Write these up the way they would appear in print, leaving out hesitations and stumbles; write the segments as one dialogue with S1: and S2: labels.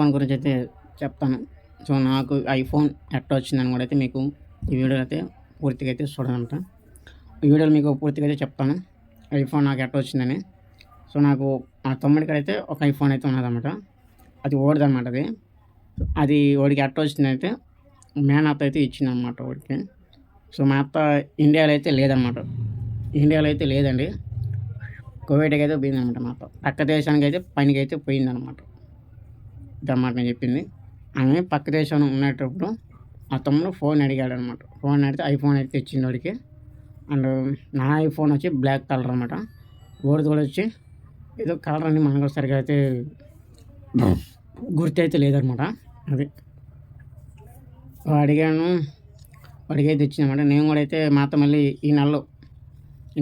S1: IPhone గురించి అయితే చెప్తాను. సో, నాకు ఐఫోన్ ఎట్ట వచ్చిందని కూడా అయితే మీకు ఈ వీడియోలో అయితే పూర్తిగా అయితే చూడాలంట. ఈ వీడియోలో మీకు పూర్తిగా అయితే చెప్తాను ఐఫోన్ నాకు ఎట్ట వచ్చిందని. సో, నాకు మా తమ్ముడికైతే ఒక ఐఫోన్ అయితే ఉన్నదన్నమాట. అది ఓడిదన్నమాట అది. అది వాడికి ఎట్ట వచ్చిందంటే మేనత్త అయితే ఇచ్చిందన్నమాట వాడికి. సో, మా అత్త ఇండియాలో అయితే లేదన్నమాట. ఇండియాలో అయితే లేదండి. కువైట్‌కి అయితే పోయిందన్నమాట మా అత్త. పక్క దేశానికైతే పనికైతే పోయిందన్నమాట. ఇదన్నమాట నేను చెప్పింది. ఆమె పక్క దేశంలో ఉండేటప్పుడు మా తమ్ముడు ఫోన్ అడిగాడనమాట. ఫోన్ అడిగితే ఐఫోన్ అయితే తెచ్చిండు వాడికి. అండ్ నా ఐఫోన్ వచ్చి బ్లాక్ కలర్ అనమాట. వాడిది కూడా వచ్చి ఏదో కలర్ అని మనకు సరిగ్గా అయితే గుర్తయితే లేదనమాట. అది అడిగాను, వాడికైతే తెచ్చిందనమాట. నేను కూడా అయితే మా అత్త మళ్ళీ ఈ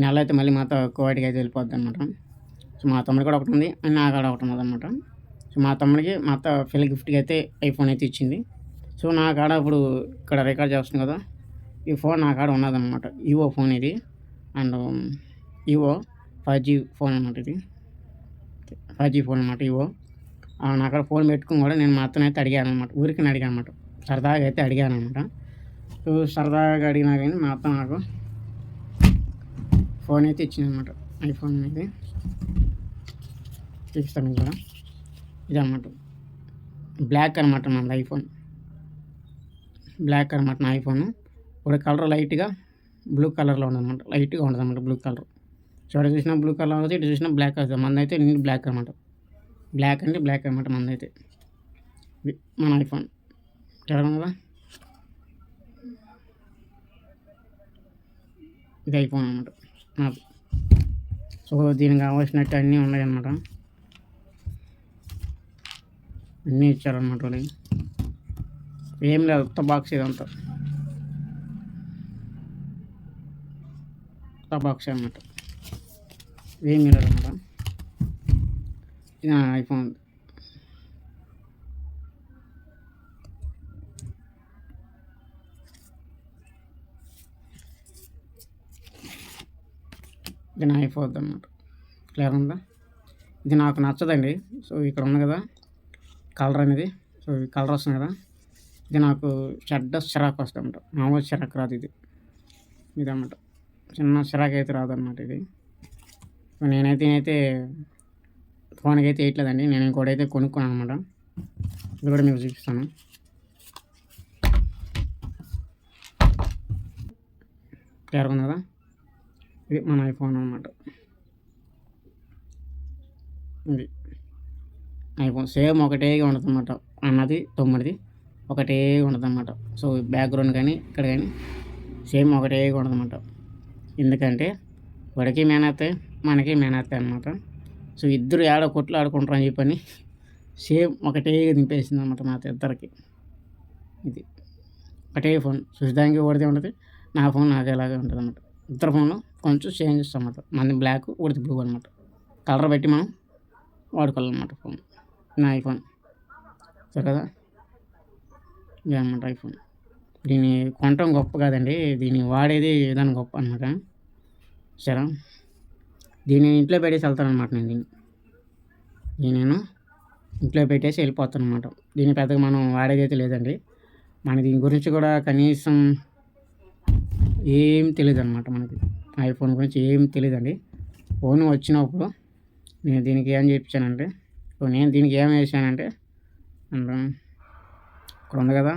S1: నెల అయితే మళ్ళీ మా అత్త కువైట్‌కి అయితే వెళ్ళిపోద్ది అనమాట. సో, మా తమ్ముడికి కూడా ఒకటి ఉంది, నా కాడ ఒకటి ఉన్నదనమాట. సో, మా తమ్ముడికి మా అత్త పెళ్లి గిఫ్ట్‌గా అయితే ఐఫోన్ అయితే ఇచ్చింది. సో, నా కాడ ఇప్పుడు ఇక్కడ రికార్డ్ చేస్తుంది కదా, ఈ ఫోన్ నా కాడ ఉన్నదన్నమాట. వివో ఫోన్ ఇది. అండ్ వివో 5G ఫోన్ అనమాట ఇది. 5G ఫోన్ అనమాట వివో. నా కాడ ఫోన్ పెట్టుకొని కూడా నేను మా అత్తనైతే అడిగాను అనమాట. ఊరికనే అడిగాను అనమాట. సరదాగా అయితే అడిగాను అనమాట. సో, సరదాగా అడిగినా కానీ మా అత్త నాకు ఫోన్ అయితే ఇచ్చిందనమాట. ఐఫోన్ అనేది చూపిస్తాను ఇక్కడ. ఇదన్నమాట బ్లాక్ అనమాట మనది ఐఫోన్. బ్లాక్ అనమాట నా ఐఫోన్. ఇప్పుడు కలర్ లైట్గా బ్లూ కలర్లో ఉండదన్నమాట. లైట్గా ఉండదన్నమాట బ్లూ కలర్. సో, అటు చూసినా బ్లూ కలర్ అవుతుంది, ఇటు చూసినా బ్లాక్ అవుతుంది. మనదైతే నిండి బ్లాక్ అనమాట. బ్లాక్ అంటే బ్లాక్ అనమాట మనదైతే. ఇది మన ఐఫోన్. చూడడం కదా, ఇది ఐఫోన్ అనమాట నాకు. సో, దీనికి కావాల్సినట్టు అన్నీ ఉన్నాయన్నమాట. అన్నీ ఇచ్చారన్నమాట వాళ్ళు. ఏం లేదు, కొత్త బాక్స్ ఇదంతా. కొత్త బాక్స్ అనమాట. ఏమీ లేదన్నమాట. ఇది నా ఐఫోన్. ఇది నా ఐఫోన్ అన్నమాట. క్లియర్ ఉందా? ఇది నాకు నచ్చదండి. సో, ఇక్కడ ఉంది కదా కలర్ అనేది. సో, ఈ కలర్ వస్తుంది కదా, ఇది నాకు చెడ్డ చిరాకు వస్తుంది అన్నమాట. మామూలు చిరాకు రాదు ఇది. ఇదన్నమాట చిన్న చిరాకు అయితే రాదన్నమాట ఇది. సో, నేనైతే ఫోన్కి అయితే వేయట్లేదండి. నేను ఇంకోటి అయితే కొనుక్కున్నాను అనమాట. ఇది కూడా మీకు చూపిస్తాను. క్లియర్ ఉంది కదా, ఇది మన ఐఫోన్ అనమాట. ఇది ఐఫోన్ సేమ్ ఒకటే ఉంటుంది అన్నమాట. అన్నది తమ్ముడిది ఒకటే ఉంటుంది అన్నమాట. సో, బ్యాక్గ్రౌండ్ కానీ ఇక్కడ కానీ సేమ్ ఒకటే ఉంటుంది అన్నమాట. ఎందుకంటే వాడికి మేనత్తే, మనకి మేనత్తే అనమాట. సో, ఇద్దరు ఏడో కొట్లు ఆడుకుంటారు అని చెప్పని సేమ్ ఒకటే దింపేసింది అనమాట మా ఇద్దరికి. ఇది ఒకటే ఫోన్. చూసేదానికి ఒకటిదే ఉంటుంది, నా ఫోన్ నాకు ఎలాగే ఉంటుంది అనమాట. ఇద్దరు ఫోన్లు కొంచెం చేంజ్ చేస్తాం అన్నమాట. మనది బ్లాక్, ఒకటి బ్లూ అనమాట. కలర్ బట్టి మనం వాడుకోవాలన్నమాట ఫోన్. నా ఐఫోన్ సరే కదా, ఇది అనమాట ఐఫోన్. దీన్ని కొనటం గొప్ప కాదండి, దీన్ని వాడేది ఏదైనా గొప్ప అనమాట. సరే, దీన్ని ఇంట్లో పెట్టేసి వెళ్తాను అనమాట. నేను ఇంట్లో పెట్టేసి వెళ్ళిపోతాను అనమాట. దీన్ని పెద్దగా మనం వాడేది అయితే లేదండి. మన దీని గురించి కూడా కనీసం ఏం తెలియదు అనమాట. మనకి ఐఫోన్ గురించి ఏం తెలియదండి. ఫోన్ వచ్చినప్పుడు నేను దీనికి ఏం చేయించానంటే, నేను దీనికి ఏం వేసానంటే, ఇక్కడ ఉంది కదా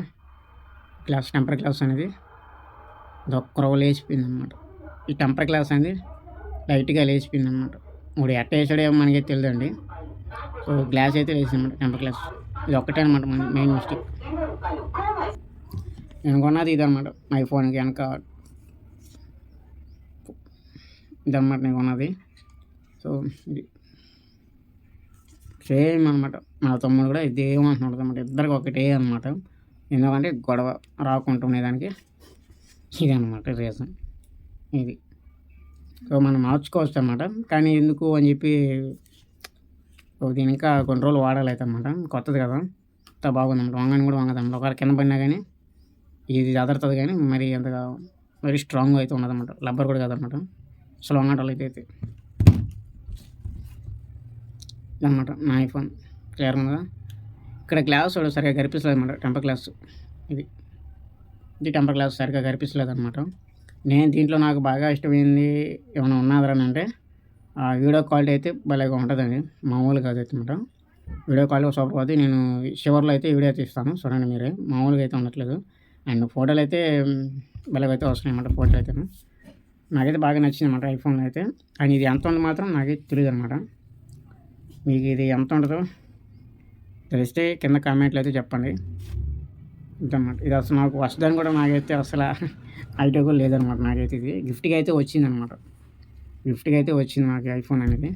S1: గ్లాస్, టెంపర్ గ్లాస్ అనేది ఇది ఒక్క రవ్వ లేచిపోయింది అనమాట. ఈ టెంపర్ గ్లాస్ అనేది లైట్గా లేచిపోయింది అనమాట. ఇప్పుడు ఎట్ట వేసాడేమో మనకి తెలియదండి. సో, గ్లాస్ అయితే లేచింది అనమాట, టెంపర్ గ్లాస్. ఇది ఒక్కటే అనమాట మన మెయిన్ మిస్టేక్. నేను కొన్నది ఇదనమాట ఐఫోన్కి వెనక. ఇదన్నమాట నేను కొన్నది. సో, ఇది సేమ్ అనమాట. మా తమ్ముడు కూడా ఇదే అంటున్నాడు అనమాట. ఇద్దరికి ఒకటే అనమాట. ఎందుకంటే గొడవ రాకుండా ఉండేదానికి ఇది అనమాట రీజన్. ఇది సో, మనం మార్చుకోవచ్చు అనమాట. కానీ ఎందుకు అని చెప్పి దీని ఇంకా కొన్ని రోజులు వాడాలి అయితే అనమాట. కొత్తది కదా, అంత బాగుందన్నమాట. వంగని కూడా వంగదు అనమాట. ఒకవేళ కింద పడినా కానీ ఇది అదరుతుంది, కానీ మరి అంతగా వెరీ స్ట్రాంగ్ అయితే ఉండదన్నమాట. రబ్బర్ కూడా కాదనమాట. అసలు వంగటాలు అయితే ఇదన్నమాట నా ఐఫోన్. క్లియర్ ఉందా? ఇక్కడ గ్లాస్ కూడా సరిగ్గా కనిపించలేదు అనమాట. టెంపర్ గ్లాస్ ఇది ఇది టెంపర్ గ్లాస్ సరిగ్గా కనిపించలేదు అనమాట. నేను దీంట్లో నాకు బాగా ఇష్టమైంది ఏమైనా ఉన్నదని అంటే వీడియో క్వాలిటీ అయితే భలేగా ఉంటుందండి, మామూలుగా కాదైతే అనమాట. వీడియో క్వాలిటీ సూపర్ అవుతుంది. నేను చివర్లో అయితే వీడియో తీస్తాను చూడండి మీరే, మామూలుగా అయితే ఉండట్లేదు. అండ్ ఫోటోలు అయితే భలేగా వస్తున్నాయి అన్నమాట. ఫోటోలు అయితే నాకైతే బాగా నచ్చింది అన్నమాట ఐఫోన్లో అయితే. కానీ ఇది ఎంత ఉంది మాత్రం నాకైతే తెలియదు అనమాట. మీకు ఇది ఎంత ఉంటుందో తెలిస్తే కింద కామెంట్లో అయితే చెప్పండి. ఇదన్నమాట. ఇది అసలు నాకు వస్తుందని కూడా నాకైతే అసలు ఐడియా కూడా లేదనమాట. నాకైతే ఇది గిఫ్ట్గా అయితే వచ్చిందనమాట. గిఫ్ట్గా అయితే వచ్చింది నాకు ఐఫోన్ అనేది.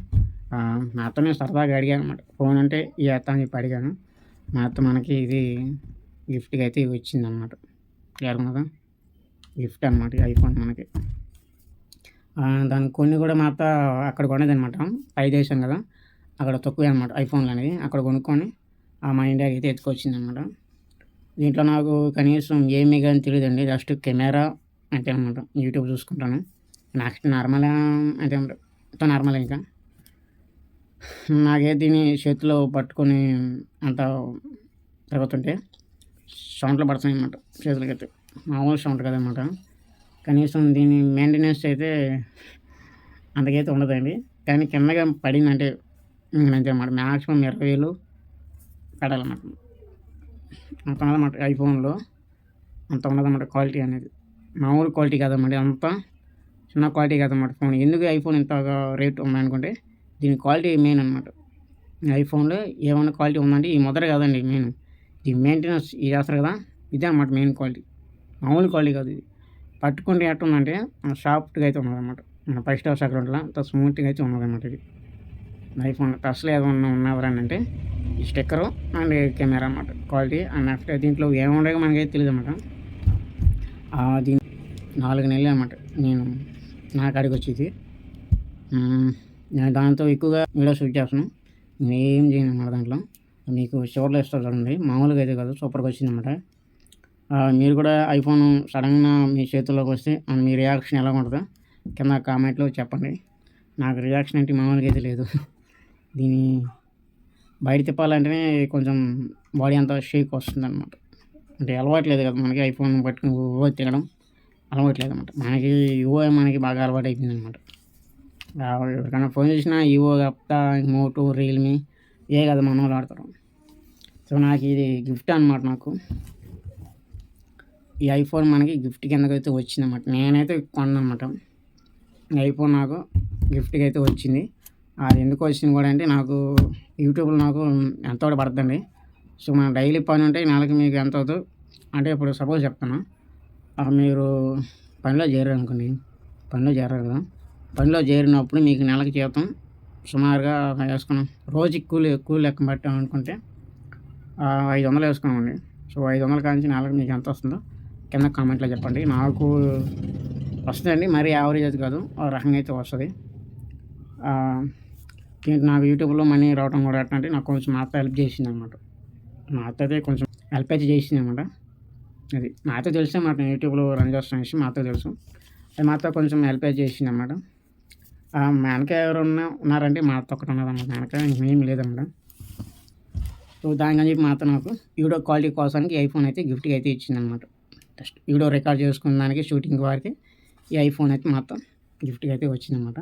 S1: మా అత్త నేను సరదాగా అడిగాను అనమాట, ఫోన్ అంటే ఈ అత్త అని చెప్పి అడిగాను. మా అత్త మనకి ఇది గిఫ్ట్గా అయితే వచ్చిందనమాట. క్లియర్ కదా, గిఫ్ట్ అనమాట ఐఫోన్ మనకి. దానికి కొన్ని కూడా మా అత్త అక్కడ కొనేది అనమాట. పై దేశం కదా, అక్కడ తక్కువే అనమాట ఐఫోన్లు అనేది. అక్కడ కొనుక్కొని మా ఇండియాకి అయితే ఎత్తుకొచ్చింది అనమాట. దీంట్లో నాకు కనీసం ఏమీ కానీ తెలియదండి, జస్ట్ కెమెరా అంతే అనమాట. యూట్యూబ్ చూసుకుంటాను, నెక్స్ట్ నార్మల్ అంటే అంత నార్మల్. ఇంకా నాకే దీన్ని చేతిలో పట్టుకొని అంత తిరుగుతుంటే సౌండ్లు పడుతున్నాయి అన్నమాట చేతులకైతే. మామూలు సౌండ్ కదనమాట. కనీసం దీని మెయింటెనెన్స్ అయితే అంతకైతే ఉండదండి. కానీ కిందగా పడిందంటే అంతే అన్నమాట. మ్యాక్సిమం 20,000 పడాలన్నమాట. అంత ఉన్నదన్నమాట ఐఫోన్లో, అంత ఉన్నదన్నమాట క్వాలిటీ అనేది. మామూలు క్వాలిటీ కాదన్నమాట, అంత చిన్న క్వాలిటీ కాదన్నమాట ఫోన్. ఎందుకు ఐఫోన్ ఇంతగా రేట్ ఉందనుకుంటే దీని క్వాలిటీ మెయిన్ అనమాట. ఐఫోన్లో ఏమైనా క్వాలిటీ ఉందంటే ఈ మొదట కాదండి మెయిన్, ఈ మెయింటెనెన్స్ ఇది చేస్తారు కదా, ఇదే అనమాట మెయిన్ క్వాలిటీ. మామూలు క్వాలిటీ కాదు ఇది. పట్టుకుంటే ఎట్టుందంటే సాఫ్ట్గా అయితే ఉన్నదన్నమాట. మన 5 స్టార్ సెకండ్లో అంత స్మూత్గా అయితే ఉన్నదన్నమాట ఇది ఐఫోన్. అసలు ఏమన్నా ఉన్నవరని అంటే ఈ స్టిక్కరు అండ్ కెమెరా అన్నమాట క్వాలిటీ. అండ్ నెక్స్ట్ దీంట్లో ఏముండగా మనకైతే తెలియదు అన్నమాట. దీని 4 నెలలు అన్నమాట నేను నా కాడికి వచ్చేది. నేను దాంతో ఎక్కువగా వీడియో షూట్ చేస్తాను, నేను ఏం చేయను అన్నమాట. దాంట్లో మీకు చివర్లో ఇస్తారు చూడండి, మామూలుగా అయితే కాదు, సూపర్గా వచ్చిందన్నమాట. మీరు కూడా ఐఫోన్ సడన్గా మీ చేతుల్లోకి వస్తే మీ రియాక్షన్ ఎలా ఉంటుందో కింద కామెంట్లో చెప్పండి. నాకు రియాక్షన్ అంటే మామూలుగా అయితే లేదు. దీన్ని బయట తిప్పాలంటేనే కొంచెం బాడీ అంతా షేక్ వస్తుంది అనమాట. అంటే అలవాట్లేదు కదా మనకి ఐఫోన్ పట్టుకుని ఓ తినడం అలవాట్లేదు అనమాట. మనకి మనకి బాగా అలవాటు అయిపోయింది అనమాట. ఎవరికైనా ఫోన్ చేసినా అప్తా, మోటో, రియల్మీ కదా మన వాళ్ళు ఆడతారు. సో నాకు ఇది గిఫ్ట్ అనమాట. నాకు ఈ ఐఫోన్ మనకి గిఫ్ట్ కిందకైతే వచ్చిందన్నమాట. నేనైతే కొన్నానమాట ఈ ఐఫోన్, నాకు గిఫ్ట్కి అయితే వచ్చింది. అది ఎందుకు వచ్చింది కూడా అంటే నాకు యూట్యూబ్లో నాకు ఎంత కూడా పడుతుందండి. సో మన డైలీ పని ఉంటే నెలకి మీకు ఎంత అవుతుంది అంటే, ఇప్పుడు సపోజ్ చెప్తాను, మీరు పనిలో చేరారు అనుకోండి, పనిలో చేరారు కదా, పనిలో చేరినప్పుడు మీకు నెలకి జీతం సుమారుగా వేసుకున్నాం, రోజుకి కూలి లెక్క పెట్టాం అనుకుంటే 500 వేసుకున్నామండి. సో 500 కాంచి నెలకి మీకు ఎంత వస్తుందో కింద కామెంట్లో చెప్పండి. నాకు వస్తుందండి, మరీ యావరేజ్ అయితే కాదు, ఒక రకంగా అయితే వస్తుంది. నాకు యూట్యూబ్లో మనీ రావడం కూడా ఎట్లా అంటే నాకు కొంచెం మా అత్త హెల్ప్ చేసింది అనమాట. మా అత్త అయితే కొంచెం హెల్ప్ అయితే చేసింది అనమాట. అది మా అత్త తెలిసే మాట, నేను యూట్యూబ్లో రన్ చేస్తున్న విషయం మా అత్త తెలుసు. అది మా అత్త కొంచెం హెల్ప్ అయితే చేసింది అనమాట. మా వెనక ఎవరు ఉన్నారంటే మా అత్త ఒకటి ఉన్నదన్నమాట, మా వెనక ఇంకేం లేదన్నమాట. సో దానికని చెప్పి మా అత్త నాకు వీడియో క్వాలిటీ కోసానికి ఐఫోన్ అయితే గిఫ్ట్గా అయితే ఇచ్చిందనమాట. జస్ట్ వీడియో రికార్డ్ చేసుకున్న దానికి షూటింగ్ వారికి ఈ ఐఫోన్ అయితే మొత్తం గిఫ్ట్గా అయితే వచ్చిందనమాట.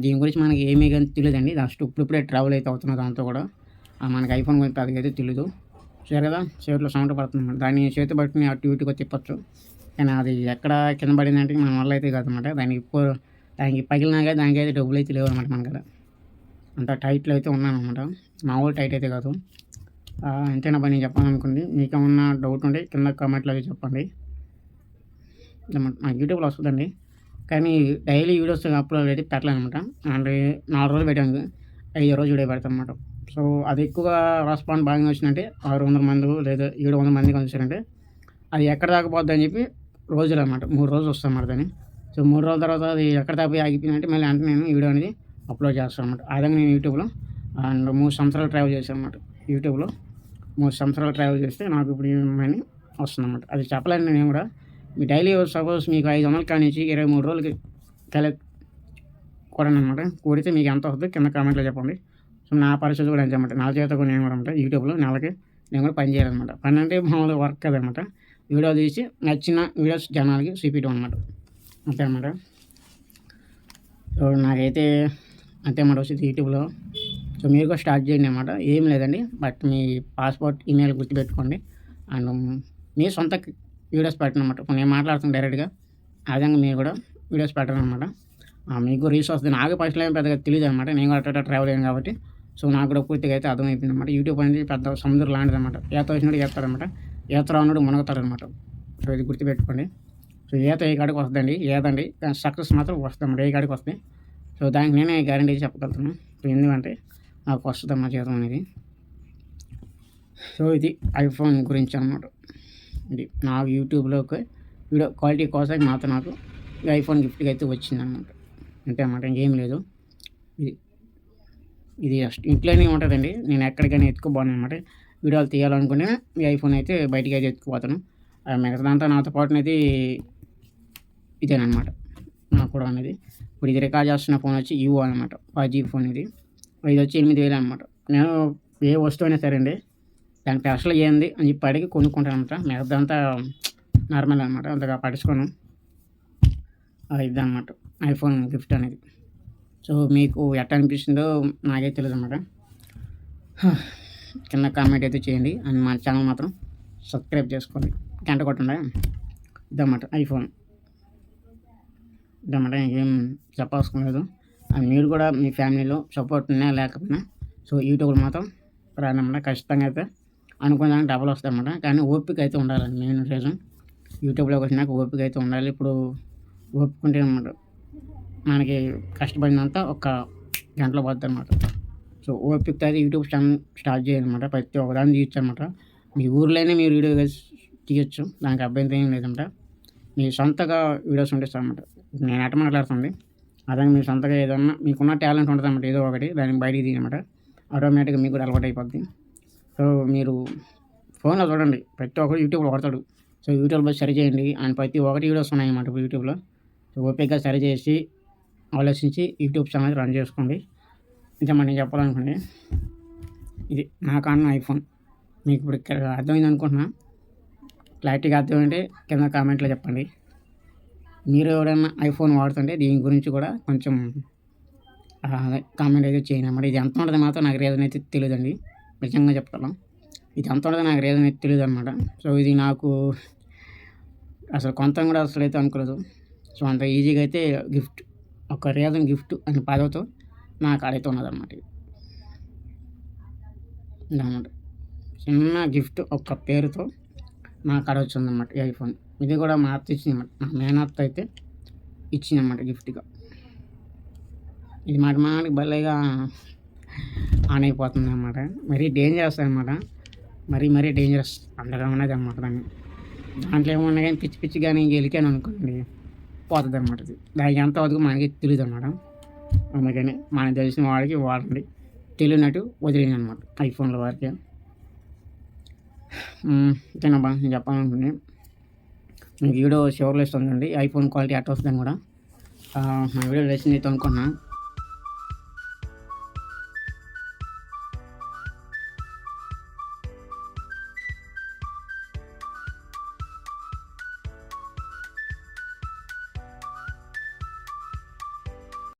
S1: దీని గురించి మనకి ఏమీ కానీ తెలియదండి. జస్ట్ ఇప్పుడిప్పుడే ట్రావెల్ అయితే అవుతున్నది దాంతో కూడా. మనకి ఐఫోన్ గురించి అదిగైతే తెలియదు. సరే కదా, చేతిలో సౌండ్ పడుతుంది, దాన్ని చేతి పట్టుకుని అటు ఇటుగా తిప్పచ్చు. కానీ అది ఎక్కడ కింద పడిందంటే మన వల్ల అయితే కాదనమాట. దానికి పగిలినా కానీ దానికైతే డబ్బులు అయితే లేవు అనమాట మన కదా. అంత టైట్లో అయితే ఉన్నానమాట, మామూలు టైట్ అయితే కాదు. ఎంతైనా పని చెప్పాలనుకోండి. మీకు ఏమన్నా డౌట్ ఉంటే కింద కామెంట్లో అయితే చెప్పండి. నాకు యూట్యూబ్లో వస్తుందండి, కానీ డైలీ వీడియోస్ అప్లోడ్ అయితే పెట్టలేనమాట. అంటే 4 రోజులు పెట్టాను, 5వ రోజు వీడియో పెడతాను అనమాట. సో అది ఎక్కువగా రెస్పాన్స్ బాగా వచ్చిందంటే 600 మంది లేదా 700 మందికి వచ్చారంటే అది ఎక్కడ దాకా పోద్ది అని చెప్పి రోజులు అనమాట, 3 రోజులు వస్తాం అన్నమాట దాన్ని. సో 3 రోజుల తర్వాత అది ఎక్కడ దాకా ఆగిపోయిందంటే మళ్ళీ అంటే నేను వీడియో అనేది అప్లోడ్ చేస్తాను అనమాట. అదే నేను యూట్యూబ్లో అండ్ 3 సంవత్సరాలు ట్రావెల్ చేశాను అనమాట. యూట్యూబ్లో 3 సంవత్సరాలు ట్రావెల్ చేస్తే నాకు ఇప్పుడు మనీ వస్తుందన్నమాట. అది చెప్పలేను నేను కూడా. మీ డైలీ సపోజ్ మీకు 500 కానించి 23 రోజులకి కూడనమాట, కూడితే మీకు ఎంత అవుతుందో కింద కామెంట్లో చెప్పండి. సో నా పరిస్థితి కూడా అంతే అన్నమాట. నా చేత కూడా నేను కూడా అనమాట యూట్యూబ్లో నెలకి నేను కూడా పని చేయాలనమాట. పని అంటే మామూలుగా వర్క్ కదనమాట. వీడియో తీసి నచ్చిన వీడియోస్ జనాలకి చూపించడం అనమాట. అంతే అనమాట. సో నాకైతే అంతే అన్నమాట వచ్చేసి యూట్యూబ్‌లో. సో మీరు కూడా స్టార్ట్ చేయండి అనమాట. ఏం లేదండి. బట్ మీ పాస్‌పోర్ట్ ఈమెయిల్ గుర్తుపెట్టుకోండి. అండ్ మీ సొంత వీడియోస్ పెట్టండి అనమాట. ఇప్పుడు నేను మాట్లాడుతాను డైరెక్ట్‌గా. ఆ విధంగా మీరు కూడా వీడియోస్ పెట్టాలనమాట. మీకు రీచ్ వస్తుంది. నాకు ఫస్ట్‌లో ఏం పెద్దగా తెలీదనమాట. నేను కూడా అట్ట ట్రావెల్ అయ్యాను కాబట్టి. సో నాకు కూడా పూర్తిగా అయితే అర్థమైపోయిందనమాట. యూట్యూబ్ అనేది పెద్ద సముద్రం లాంటిదనమాట. ఈత వచ్చినోడు ఈత్తాడనమాట. ఈత రానోడు మునగుతాడనమాట. సో ఇది గుర్తుపెట్టుకోండి. సో ఈత ఏ కాడికి వస్తదండి. ఈదండి. కానీ సక్సెస్ మాత్రం వస్తదనమాట. ఏ కాడికి వస్తది. సో దానికి నేనే గ్యారంటీ చెప్పగలుగుతాను. సో ఎందుకంటే నాకు వస్తదన్నమాట జీతం అనేది. సో ఇది ఐఫోన్ గురించి అనమాట. ఇది నాకు యూట్యూబ్‌లోకి వీడియో క్వాలిటీ కోసం మాత్రం నాకు ఈ ఐఫోన్ గిఫ్ట్‌గా అయితే వచ్చిందనమాట. అంతే అన్నమాట. ఇంకేం లేదు. ఇది ఇది జస్ట్ ఇంట్లోనే ఉంటదండి. నేను ఎక్కడికైనా ఎత్తుకుపోననమాట. వీడియోలు తీయాలనుకుంటే ఈ ఐఫోన్ అయితే బయటికైతే ఎత్తుకుపోతాను. మిగతాదంతా నాతో పాటునైతే ఇదేననమాట. నాకు కూడా అనేది. ఇప్పుడు ఇది రికార్డ్ చేస్తున్న ఫోన్ వచ్చి వివో అనమాట. 5G ఫోన్ ఇది. ఇది వచ్చి 8,000 అనమాట. నేను ఏ వస్తువైనా సరే అండి దాని స్పెషల్ ఏంది అని చెప్పి అడిగి కొనుక్కుంటాననమాట. మిగతాదంతా నార్మల్ అనమాట. అంతగా పట్టించుకోను. ఇదనమాట ఐఫోన్ గిఫ్ట్ అనేది. సో మీకు ఎట్లా అనిపిస్తుందో నాకే తెలీదనమాట. కింద కామెంట్ అయితే చేయండి. అండ్ మా ఛానల్ మాత్రం సబ్స్క్రైబ్ చేసుకోండి. గంట కొట్టండి. ఇదన్నమాట ఐఫోన్. ఇదన్నమాట. ఏం చెప్పవసరం లేదు. అండ్ మీరు కూడా మీ ఫ్యామిలీలో సపోర్ట్ ఉన్నా లేకపోయినా సో యూట్యూబ్లో మాత్రం రానమాట. ఖచ్చితంగా అయితే అనుకున్న దానికి డబల్ వస్తాయన్నమాట. కానీ ఓపిక అయితే ఉండాలండి మెయిన్ రీజన్. యూట్యూబ్లోకి వచ్చినాక ఓపిక అయితే ఉండాలి. ఇప్పుడు ఓపిక ఉంటే అన్నమాట మనకి కష్టపడినంత ఒక గంటలో పోద్దనమాట. సో ఓపికతో అయితే యూట్యూబ్ ఛానల్ స్టార్ట్ చేయాలన్నమాట. ప్రతి ఒక్కదాన్ని తీయొచ్చనమాట. మీ ఊర్లోనే మీరు వీడియో తీయొచ్చు. దానికి అభ్యంతరం ఏం లేదంట. మీ సొంతగా వీడియోస్ ఉంటే అనమాట. నేను ఎట్ట మాట్లాడుతుంది అదే మీరు సొంతగా ఏదన్నా మీకున్న టాలెంట్ ఉంటుందన్నమాట. ఏదో ఒకటి దానికి బయటికి తీయనమాట. ఆటోమేటిక్గా మీకు కూడా అలవాటు అయిపోద్ది. సో మీరు ఫోన్లో చూడండి. ప్రతి ఒక్కరు యూట్యూబ్లో వాడతాడు. సో యూట్యూబ్లో సరి చేయండి. అండ్ ప్రతి ఒక్కటి వీడియోస్ ఉన్నాయన్నమాట ఇప్పుడు యూట్యూబ్లో. సో ఓపికగా సరి చేసి ఆలోచించి యూట్యూబ్ ఛానల్ రన్ చేసుకోండి. ఇంకా మనం చెప్పాలనుకోండి ఇది నా కాన్న ఐఫోన్. మీకు ఇప్పుడు ఇక్కడ అర్థమైంది అనుకుంటున్నా. క్లారిటీగా అర్థమైంటే కింద కామెంట్లో చెప్పండి. మీరు ఎవరైనా ఐఫోన్ వాడుతుంటే దీని గురించి కూడా కొంచెం కామెంట్ అయితే చేయండి అన్నమాట. ఇది ఎంత ఉంటుందో మాత్రం నాకు రీజన్ అయితే తెలియదండి. నిజంగా చెప్తాను. ఇది ఎంత ఉంటుందో నాకు రీజన్ అయితే తెలియదు అనమాట. సో ఇది నాకు అసలు కొంత కూడా అసలు అయితే అనుకోలేదు. సో అంత ఈజీగా అయితే గిఫ్ట్ ఒక రీజన్ గిఫ్ట్ అని పదవితో నాకు ఆడైతే ఉన్నదన్నమాట. ఇదన్నమాట చిన్న గిఫ్ట్ ఒక పేరుతో నాకు ఆడ వచ్చిందన్నమాట ఈ ఐఫోన్. ఇది కూడా మా అత్త ఇచ్చిందన్నమాట. మా మేనత్త అయితే ఇచ్చిందన్నమాట గిఫ్ట్గా. ఇది మాటికి భలేగా ఆన్ అయిపోతుంది అన్నమాట. మరీ డేంజరస్ అనమాట. మరీ డేంజరస్ అంతగా ఉన్నది అన్నమాట. దాంట్లో ఏమన్నా కానీ పిచ్చి కానీ గెలికాను అనుకోండి పోతుంది అనమాట. ఇది దానికి ఎంతవరకు మనకి తెలియదు అనమాట. అందుకని మనకు తెలిసిన వాడికి వాడండి. తెలియనట్టు వదిలేను అనమాట ఐఫోన్ల వారికి. ఓకేనబ్బా నేను చెప్పాలనుకుంటే మీకు వీడియో చివరిలో ఇస్తుందండి ఐఫోన్ క్వాలిటీ ఎట్లా వస్తుందని కూడా. నా వీడియో నచ్చింది అయితే అనుకున్నా.